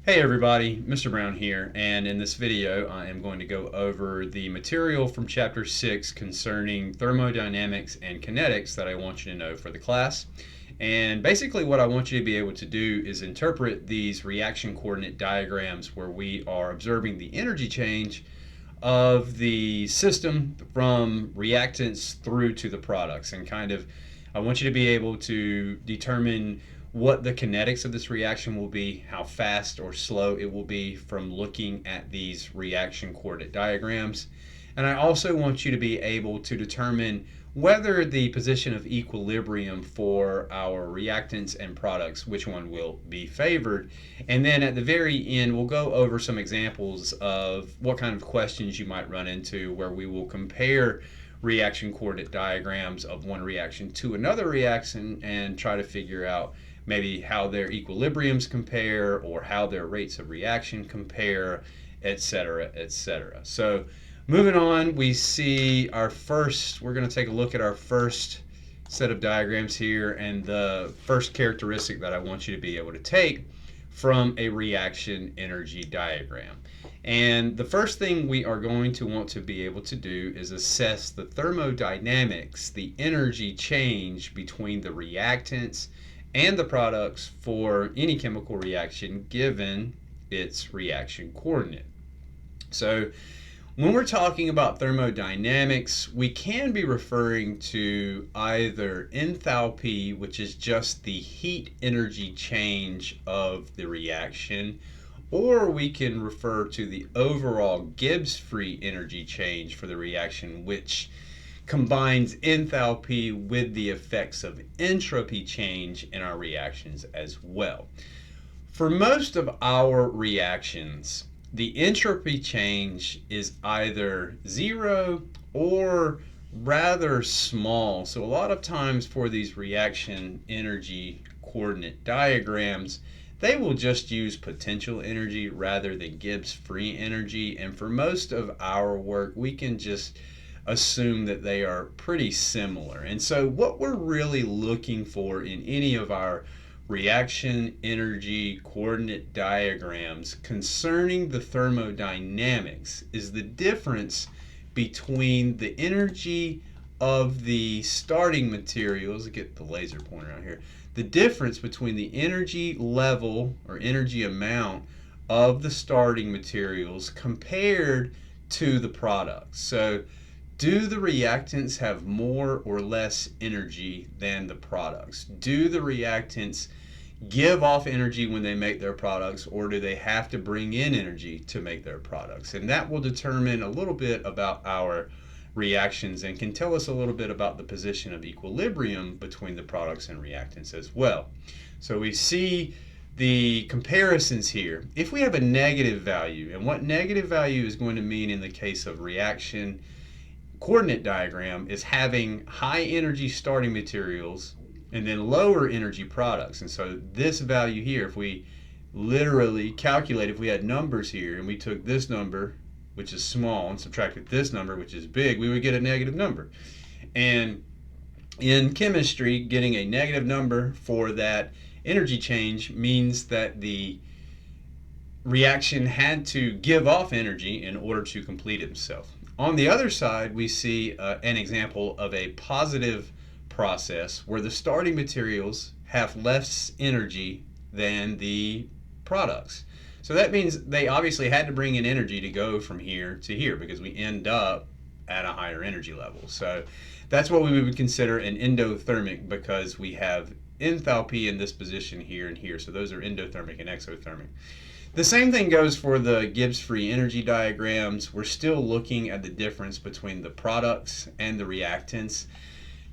Hey everybody, Mr. Brown here, and in this video I am going to go over the material from Chapter 6 concerning thermodynamics and kinetics that I want you to know for the class. And basically what I want you to be able to do is interpret these reaction coordinate diagrams where we are observing the energy change of the system from reactants through to the products, and I want you to be able to determine what the kinetics of this reaction will be, how fast or slow it will be from looking at these reaction coordinate diagrams. And I also want you to be able to determine whether the position of equilibrium for our reactants and products, which one will be favored. And then at the very end, we'll go over some examples of what kind of questions you might run into where we will compare reaction coordinate diagrams of one reaction to another reaction and try to figure out maybe how their equilibriums compare or how their rates of reaction compare, etc., etc. So moving on, we're going to take a look at our first set of diagrams here, and the first characteristic that I want you to be able to take from a reaction energy diagram. And the first thing we are going to want to be able to do is assess the thermodynamics, the energy change between the reactants and the products for any chemical reaction given its reaction coordinate. So when we're talking about thermodynamics, we can be referring to either enthalpy, which is just the heat energy change of the reaction, or we can refer to the overall Gibbs free energy change for the reaction, which combines enthalpy with the effects of entropy change in our reactions as well. For most of our reactions, the entropy change is either zero or rather small. So a lot of times for these reaction energy coordinate diagrams, they will just use potential energy rather than Gibbs free energy. And for most of our work, we can just assume that they are pretty similar. And so what we're really looking for in any of our reaction energy coordinate diagrams concerning the thermodynamics is the difference between the energy of the starting materials. Get the laser pointer out here. The difference between the energy level or energy amount of the starting materials compared to the products. So do the reactants have more or less energy than the products? Do the reactants give off energy when they make their products, or do they have to bring in energy to make their products? And that will determine a little bit about our reactions and can tell us a little bit about the position of equilibrium between the products and reactants as well. So we see the comparisons here. If we have a negative value, and what negative value is going to mean in the case of reaction coordinate diagram is having high energy starting materials and then lower energy products. And so this value here, if we literally calculate, if we had numbers here and we took this number, which is small, and subtracted this number, which is big, we would get a negative number. And in chemistry, getting a negative number for that energy change means that the reaction had to give off energy in order to complete itself. On the other side, we see an example of a positive process where the starting materials have less energy than the products. So that means they obviously had to bring in energy to go from here to here because we end up at a higher energy level. So that's what we would consider an endothermic because we have enthalpy in this position here and here. So those are endothermic and exothermic. The same thing goes for the Gibbs free energy diagrams. We're still looking at the difference between the products and the reactants.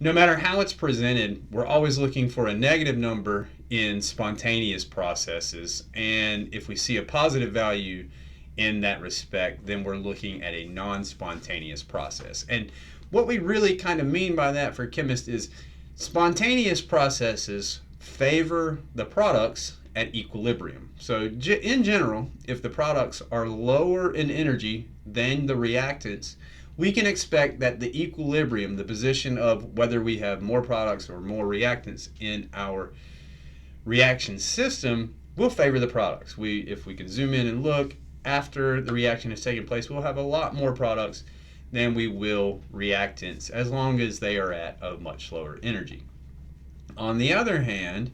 No matter how it's presented, we're always looking for a negative number in spontaneous processes. And if we see a positive value in that respect, then we're looking at a non-spontaneous process. And what we really kind of mean by that for chemists is spontaneous processes favor the products at equilibrium. So in general, if the products are lower in energy than the reactants, we can expect that the equilibrium, the position of whether we have more products or more reactants in our reaction system, we'll favor the products. If we can zoom in and look, after the reaction has taken place, we'll have a lot more products than we will reactants, as long as they are at a much lower energy. On the other hand,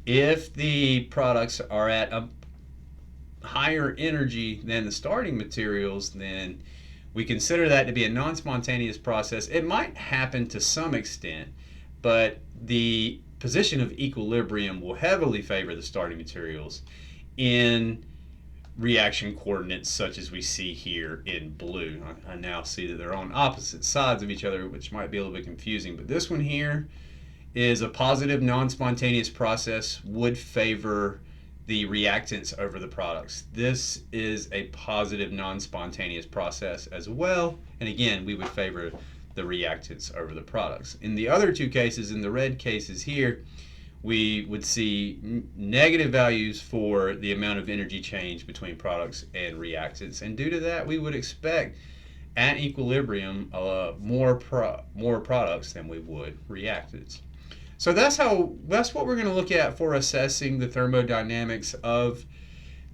if the products are at a higher energy than the starting materials, then we consider that to be a non-spontaneous process. It might happen to some extent, but the position of equilibrium will heavily favor the starting materials in reaction coordinates such as we see here in blue. I now see that they're on opposite sides of each other, which might be a little bit confusing, but this one here is a positive non-spontaneous process, would favor the reactants over the products. This is a positive non-spontaneous process as well, and again, we would favor the reactants over the products. In the other two cases, in the red cases here, we would see negative values for the amount of energy change between products and reactants, and due to that, we would expect at equilibrium more products than we would reactants. So that's what we're going to look at for assessing the thermodynamics of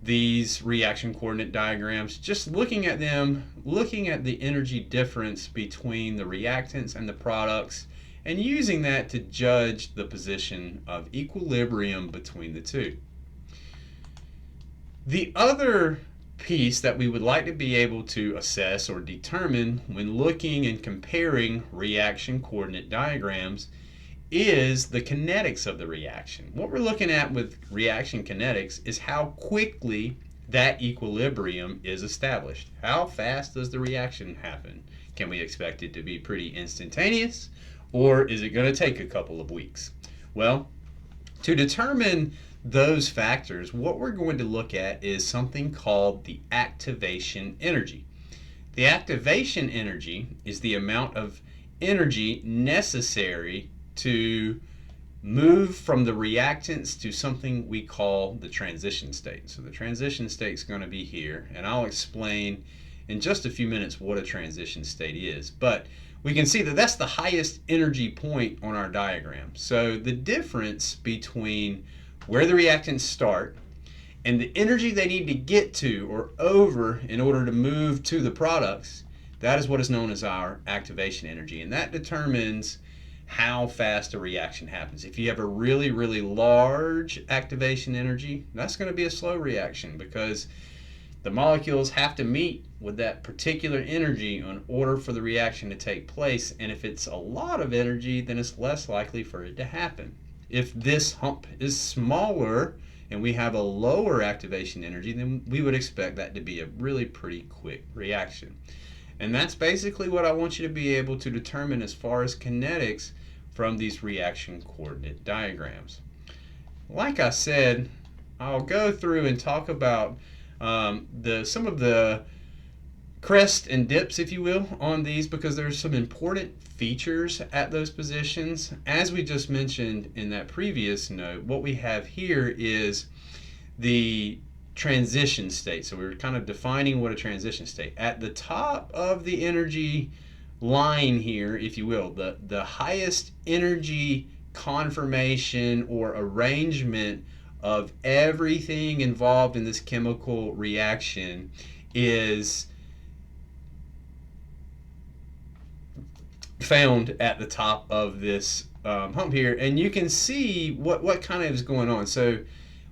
these reaction coordinate diagrams. Just looking at them, looking at the energy difference between the reactants and the products, and using that to judge the position of equilibrium between the two. The other piece that we would like to be able to assess or determine when looking and comparing reaction coordinate diagrams is the kinetics of the reaction. What we're looking at with reaction kinetics is how quickly that equilibrium is established. How fast does the reaction happen? Can we expect it to be pretty instantaneous, or is it going to take a couple of weeks? Well, to determine those factors, what we're going to look at is something called the activation energy. The activation energy is the amount of energy necessary to move from the reactants to something we call the transition state. So the transition state is going to be here, and I'll explain in just a few minutes what a transition state is. But we can see that that's the highest energy point on our diagram. So the difference between where the reactants start and the energy they need to get to or over in order to move to the products, that is what is known as our activation energy, and that determines how fast a reaction happens. If you have a really, really large activation energy, that's going to be a slow reaction because the molecules have to meet with that particular energy in order for the reaction to take place, and if it's a lot of energy, then it's less likely for it to happen. If this hump is smaller and we have a lower activation energy, then we would expect that to be a really pretty quick reaction. And that's basically what I want you to be able to determine as far as kinetics from these reaction coordinate diagrams. Like I said, I'll go through and talk about some of the crest and dips, if you will, on these, because there's some important features at those positions. As we just mentioned in that previous note, what we have here is the transition state. So we're kind of defining what a transition state. At the top of the energy line here, if you will, the highest energy conformation or arrangement of everything involved in this chemical reaction is found at the top of this hump here, and you can see what kind of is going on. So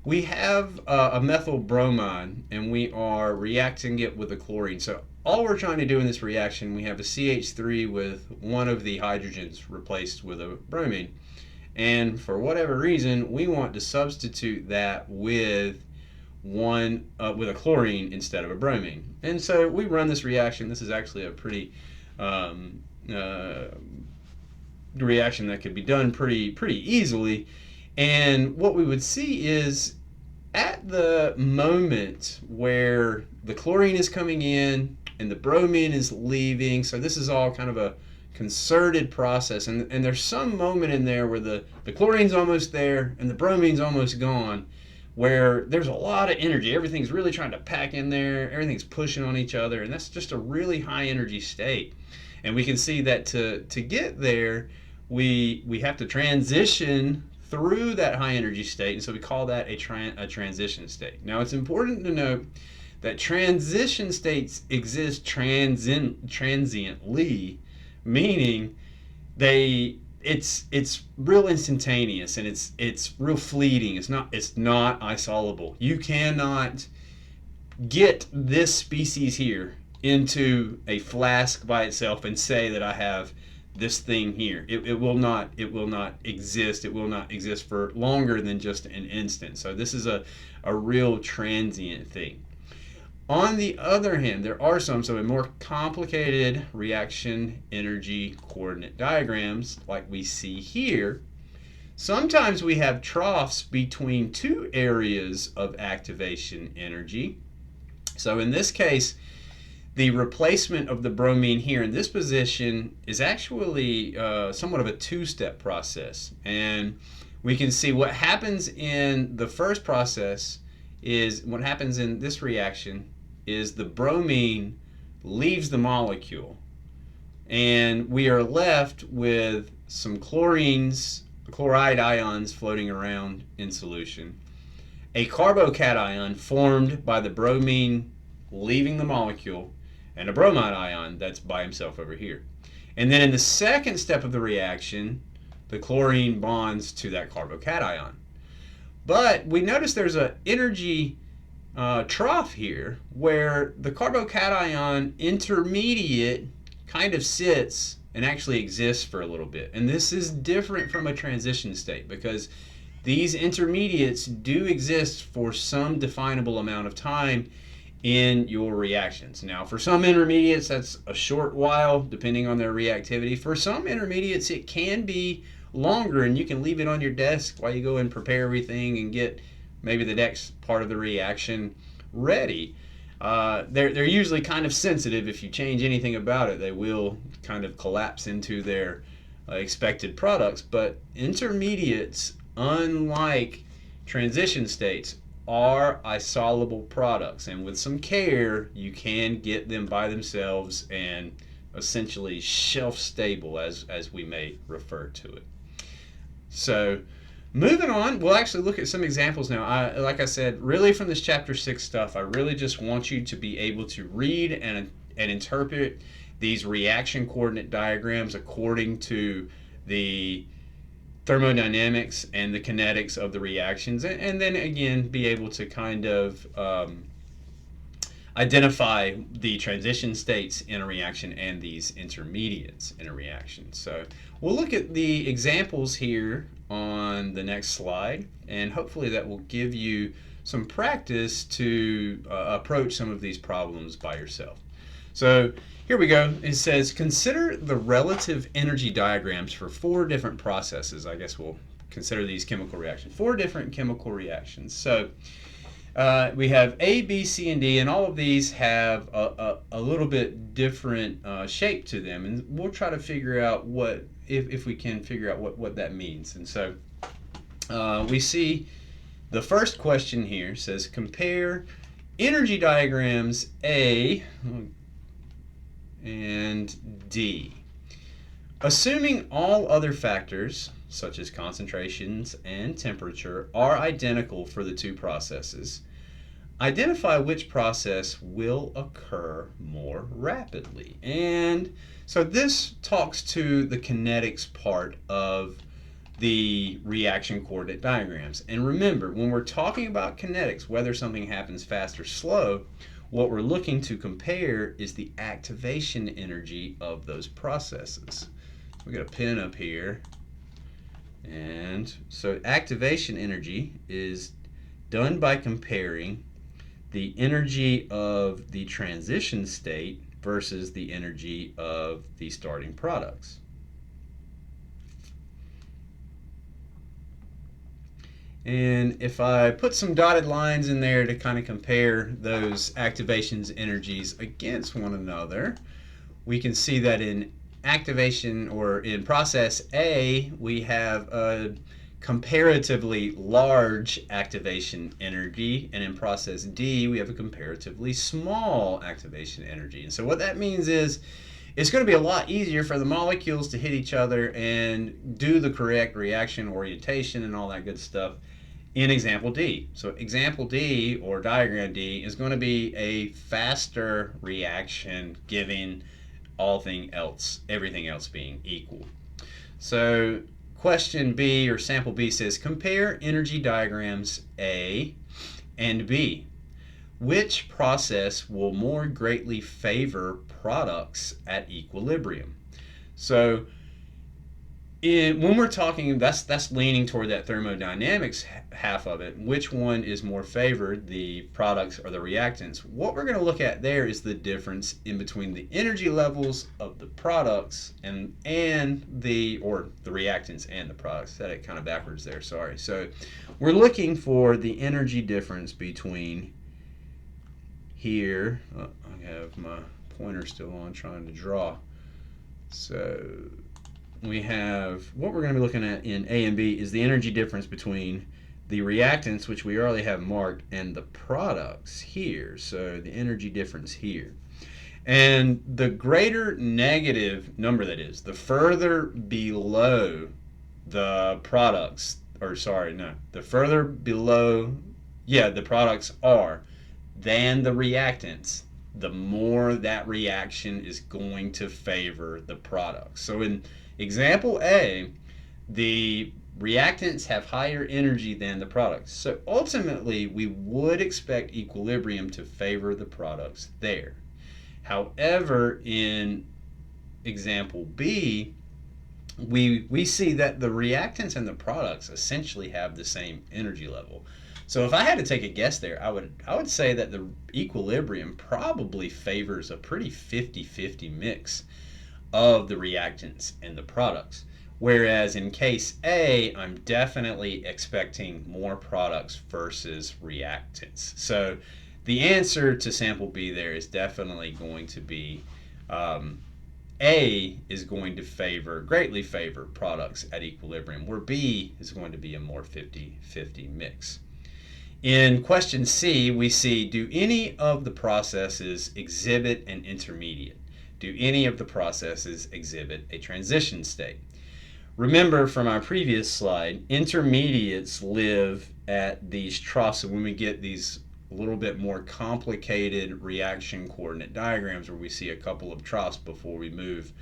we have a methyl bromide, and we are reacting it with a chlorine. So all we're trying to do in this reaction, we have a CH3 with one of the hydrogens replaced with a bromine. And for whatever reason, we want to substitute that with a chlorine instead of a bromine. And so we run this reaction. This is actually a pretty reaction that could be done pretty easily. And what we would see is at the moment where the chlorine is coming in and the bromine is leaving, so this is all kind of a concerted process, and there's some moment in there where the chlorine's almost there and the bromine's almost gone, where there's a lot of energy. Everything's really trying to pack in there, everything's pushing on each other, and that's just a really high energy state. And we can see that to get there, we have to transition through that high energy state, and so we call that a transition state. Now it's important to note that transition states exist transiently, meaning it's real instantaneous, and it's real fleeting. It's not isolable. You cannot get this species here into a flask by itself and say that I have this thing here. It will not exist. It will not exist for longer than just an instant. So this is a real transient thing. On the other hand, there are some more complicated reaction energy coordinate diagrams like we see here. Sometimes we have troughs between two areas of activation energy. So in this case, the replacement of the bromine here in this position is actually somewhat of a two-step process. And we can see what happens in the first process is what happens in this reaction is the bromine leaves the molecule, and we are left with some chloride ions floating around in solution, a carbocation formed by the bromine leaving the molecule, and a bromide ion that's by himself over here. And then in the second step of the reaction, the chlorine bonds to that carbocation. But we notice there's an energy trough here where the carbocation intermediate kind of sits and actually exists for a little bit. And this is different from a transition state because these intermediates do exist for some definable amount of time in your reactions. Now, for some intermediates, that's a short while, depending on their reactivity. For some intermediates, it can be longer, and you can leave it on your desk while you go and prepare everything and get maybe the next part of the reaction ready. They're usually kind of sensitive. If you change anything about it, they will kind of collapse into their expected products. But intermediates, unlike transition states, are isoluble products, and with some care you can get them by themselves and essentially shelf stable, as we may refer to it. So moving on, we'll actually look at some examples now. Like I said, really from this chapter 6 stuff, I really just want you to be able to read and interpret these reaction coordinate diagrams according to the thermodynamics and the kinetics of the reactions, and then again be able to kind of identify the transition states in a reaction and these intermediates in a reaction. So we'll look at the examples here on the next slide, and hopefully that will give you some practice to approach some of these problems by yourself. So here we go. It says, consider the relative energy diagrams for 4 different processes. I guess we'll consider these chemical reactions. 4 different chemical reactions. So we have A, B, C, and D, and all of these have a little bit different shape to them. And we'll try to figure out if we can figure out what that means. And so we see the first question here says, compare energy diagrams A and D. Assuming all other factors, such as concentrations and temperature, are identical for the 2 processes, identify which process will occur more rapidly. And so this talks to the kinetics part of the reaction coordinate diagrams. And remember, when we're talking about kinetics, whether something happens fast or slow, what we're looking to compare is the activation energy of those processes. We got a pen up here, and so activation energy is done by comparing the energy of the transition state versus the energy of the starting products. And if I put some dotted lines in there to kind of compare those activations energies against one another, we can see that in activation, or in process A, we have a comparatively large activation energy, and in process D, we have a comparatively small activation energy. And so what that means is it's going to be a lot easier for the molecules to hit each other and do the correct reaction orientation and all that good stuff in example D. So example D, or diagram D, is going to be a faster reaction giving everything else being equal. So question B, or sample B, says compare energy diagrams A and B. Which process will more greatly favor products at equilibrium? So when we're talking, that's leaning toward that thermodynamics half of it. Which one is more favored, the products or the reactants? What we're going to look at there is the difference in between the energy levels of the products and the reactants and the products. Said it kind of backwards there, sorry. So we're looking for the energy difference between here. I have my pointer still on trying to draw. So we have, what we're going to be looking at in A and B is the energy difference between the reactants, which we already have marked, and the products here. So the energy difference here. And the greater negative number that is, the further below the products, or sorry, no, the further below, the products are than the reactants, the more that reaction is going to favor the products. So in example A, the reactants have higher energy than the products. So ultimately, we would expect equilibrium to favor the products there. However, in example B, we see that the reactants and the products essentially have the same energy level. So if I had to take a guess there, I would say that the equilibrium probably favors a pretty 50-50 mix of the reactants and the products. Whereas in case A, I'm definitely expecting more products versus reactants. So the answer to sample B there is definitely going to be A is going to greatly favor products at equilibrium, where B is going to be a more 50-50 mix. In question C, we see, do any of the processes exhibit an intermediate? Do any of the processes exhibit a transition state? Remember from our previous slide, intermediates live at these troughs. So when we get these a little bit more complicated reaction coordinate diagrams where we see a couple of troughs before we move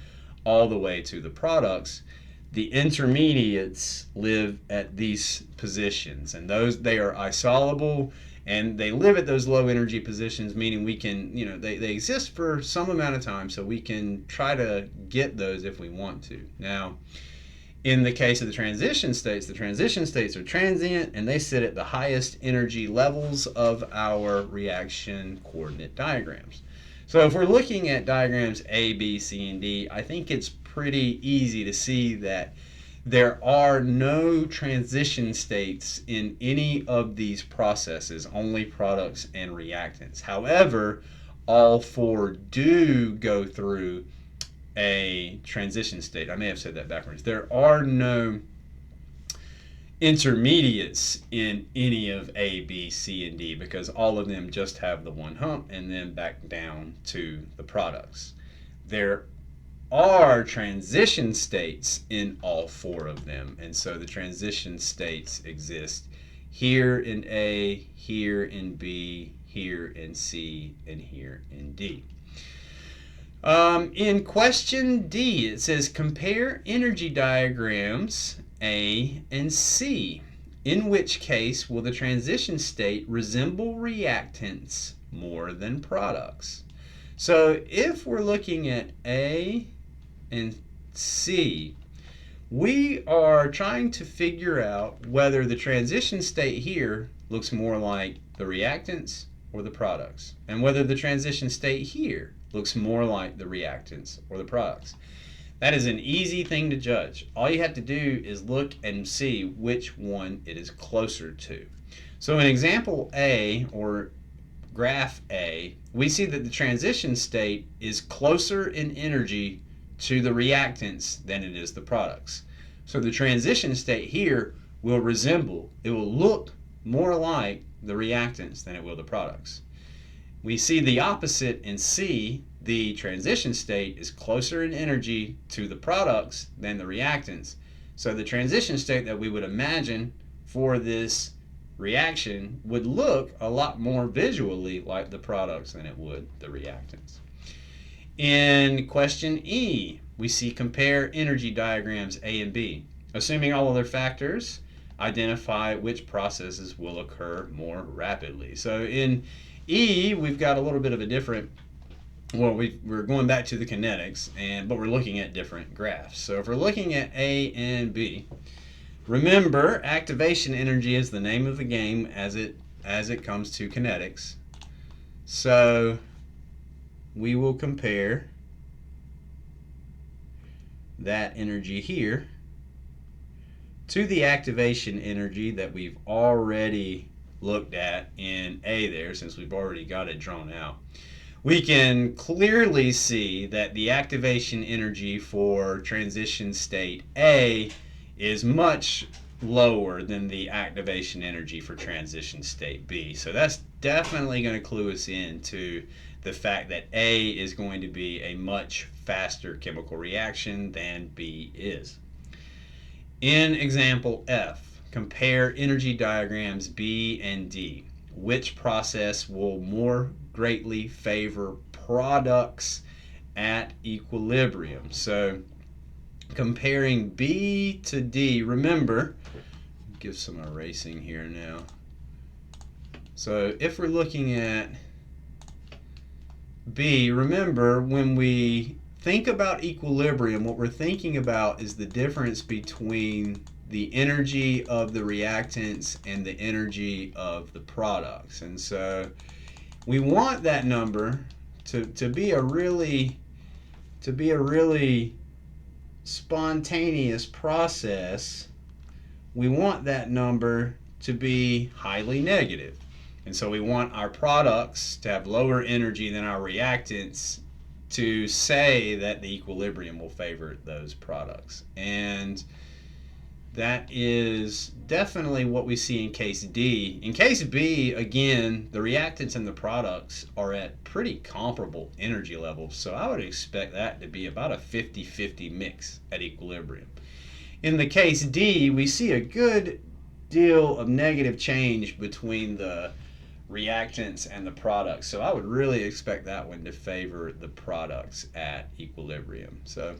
all the way to the products, the intermediates live at these positions, and they are isolable, and they live at those low energy positions, meaning we can, they exist for some amount of time, so we can try to get those if we want to. Now, in the case of the transition states are transient, and they sit at the highest energy levels of our reaction coordinate diagrams. So if we're looking at diagrams A, B, C, and D, I think it's pretty easy to see that there are no transition states in any of these processes, only products and reactants. However, all four do go through a transition state. I may have said that backwards. There are no intermediates in any of A, B, C, and D because all of them just have the one hump and then back down to the products. There are transition states in all four of them, and so the transition states exist here in A, here in B, here in C, and here in D. In question D, it says compare energy diagrams A and C. In which case will the transition state resemble reactants more than products? So if we're looking at A and C, we are trying to figure out whether the transition state here looks more like the reactants or the products, and whether the transition state here looks more like the reactants or the products. That is an easy thing to judge. All you have to do is look and see which one it is closer to. So in example A, or graph A, we see that the transition state is closer in energy to the reactants than it is the products. So the transition state here will look more like the reactants than it will the products. We see the opposite in C, the transition state is closer in energy to the products than the reactants. So the transition state that we would imagine for this reaction would look a lot more visually like the products than it would the reactants. In question E, we see compare energy diagrams A and B. Assuming all other factors, identify which processes will occur more rapidly. So in E, we've got a little bit of a different, we're going back to the kinetics, but we're looking at different graphs. So if we're looking at A and B, remember activation energy is the name of the game as it comes to kinetics. So we will compare that energy here to the activation energy that we've already looked at in A there, since we've already got it drawn out. We can clearly see that the activation energy for transition state A is much lower than the activation energy for transition state B. So that's definitely going to clue us into the fact that A is going to be a much faster chemical reaction than B is. In example F, compare energy diagrams B and D. Which process will more greatly favor products at equilibrium? So comparing B to D, remember, give some erasing here now. So if we're looking at B, remember when we think about equilibrium, what we're thinking about is the difference between the energy of the reactants and the energy of the products. And so we want that number to be a really spontaneous process. We want that number to be highly negative. And so we want our products to have lower energy than our reactants to say that the equilibrium will favor those products. And that is definitely what we see in case D. In case B, again, the reactants and the products are at pretty comparable energy levels. So I would expect that to be about a 50-50 mix at equilibrium. In the case D, we see a good deal of negative change between the reactants and the products. So I would really expect that one to favor the products at equilibrium. So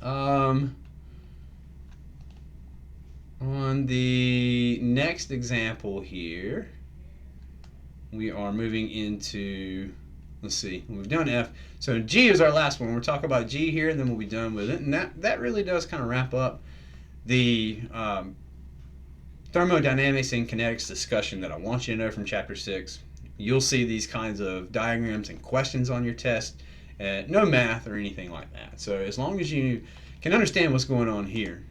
on the next example here, we are moving into, let's see, we've done F. So G is our last one. We'll talk about G here, and then we'll be done with it. And that really does kind of wrap up the thermodynamics and kinetics discussion that I want you to know from Chapter 6. You'll see these kinds of diagrams and questions on your test. No math or anything like that. So as long as you can understand what's going on here,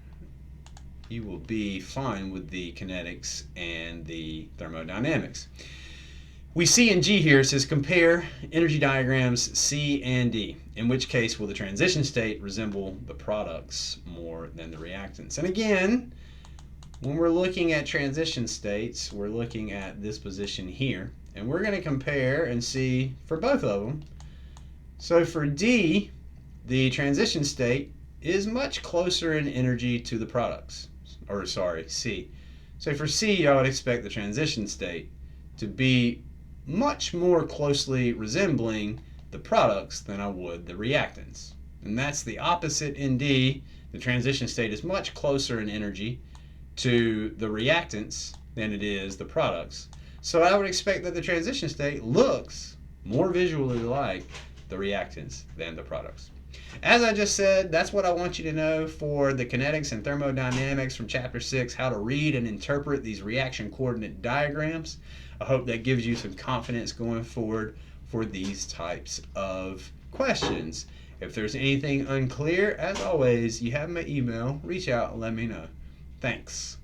you will be fine with the kinetics and the thermodynamics. We see in G here, it says compare energy diagrams C and D. In which case will the transition state resemble the products more than the reactants? And again, when we're looking at transition states, we're looking at this position here. And we're going to compare and see for both of them. So for D, the transition state is much closer in energy to the products. Or sorry, C. So for C, I would expect the transition state to be much more closely resembling the products than I would the reactants. And that's the opposite in D. The transition state is much closer in energy to the reactants than it is the products. So I would expect that the transition state looks more visually like the reactants than the products. As I just said, that's what I want you to know for the kinetics and thermodynamics from Chapter 6, how to read and interpret these reaction coordinate diagrams. I hope that gives you some confidence going forward for these types of questions. If there's anything unclear, as always, you have my email. Reach out and let me know. Thanks.